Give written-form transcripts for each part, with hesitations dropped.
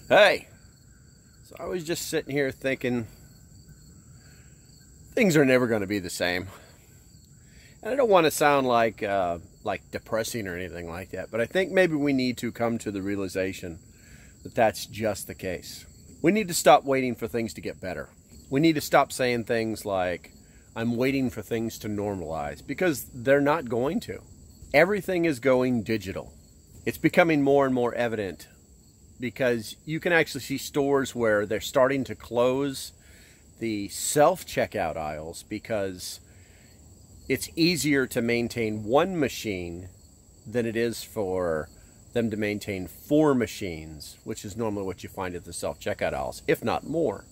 Hey, so I was just sitting here thinking things are never going to be the same. And I don't want to sound like depressing or anything like that, but I think maybe we need to come to the realization that that's just the case. We need to stop waiting for things to get better. We need to stop saying things like, I'm waiting for things to normalize, because they're not going to. Everything is going digital. It's becoming more and more evident because you can actually see stores where they're starting to close the self-checkout aisles because it's easier to maintain one machine than it is for them to maintain 4 machines, which is normally what you find at the self-checkout aisles, if not more.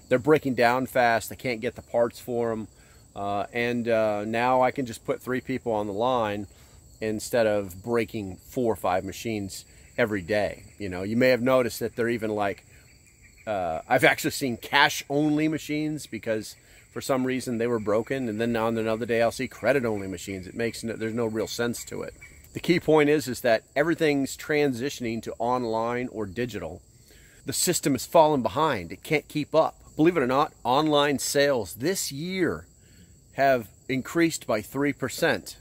They're breaking down fast. They can't get the parts for them. Now I can just put 3 people on the line instead of breaking 4 or 5 machines every day. You know, you may have noticed that they're even like, I've actually seen cash-only machines because for some reason they were broken, and then on another day I'll see credit-only machines. There's no real sense to it. The key point is that everything's transitioning to online or digital. The system is falling behind. It can't keep up. Believe it or not, online sales this year have increased by 3%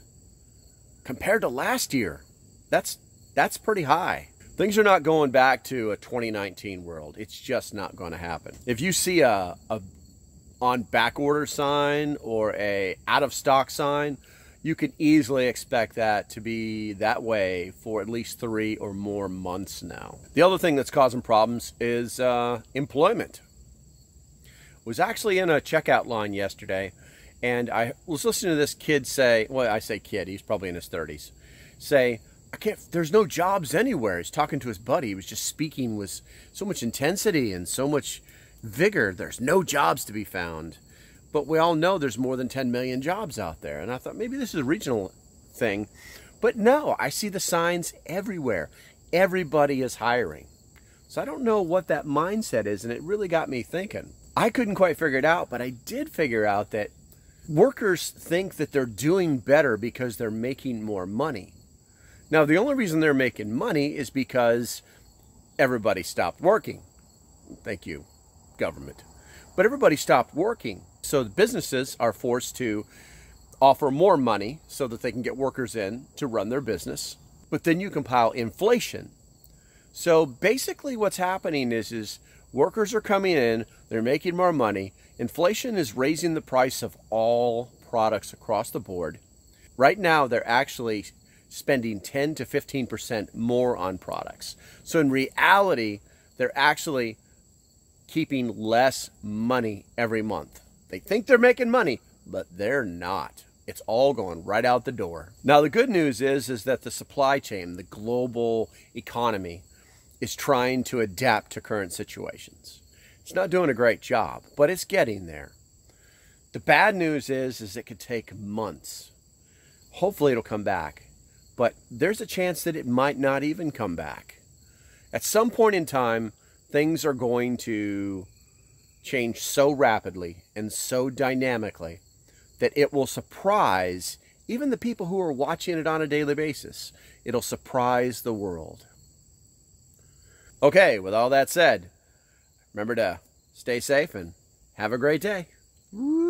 compared to last year. That's pretty high. Things are not going back to a 2019 world. It's just not going to happen. If you see a on back order sign or a out of stock sign, you can easily expect that to be that way for at least 3 or more months now. The other thing that's causing problems is employment. Was actually in a checkout line yesterday, and I was listening to this kid say, well, I say kid, he's probably in his 30s, say, there's no jobs anywhere. He's talking to his buddy. He was just speaking with so much intensity and so much vigor. There's no jobs to be found. But we all know there's more than 10 million jobs out there. And I thought maybe this is a regional thing. But no, I see the signs everywhere. Everybody is hiring. So I don't know what that mindset is, and it really got me thinking. I couldn't quite figure it out, but I did figure out that workers think that they're doing better because they're making more money. Now, the only reason they're making money is because everybody stopped working. Thank you, government. But everybody stopped working. So the businesses are forced to offer more money so that they can get workers in to run their business. But then you compile inflation. So basically what's happening is workers are coming in, they're making more money. Inflation is raising the price of all products across the board. Right now, they're actually spending 10 to 15% more on products. So in reality, they're actually keeping less money every month. They think they're making money, but they're not. It's all going right out the door. Now, the good news is that the supply chain, the global economy, is trying to adapt to current situations. It's not doing a great job, but it's getting there. The bad news is it could take months. Hopefully it'll come back, but there's a chance that it might not even come back. At some point in time, things are going to change so rapidly and so dynamically that it will surprise even the people who are watching it on a daily basis. It'll surprise the world. Okay, with all that said, remember to stay safe and have a great day. Woo!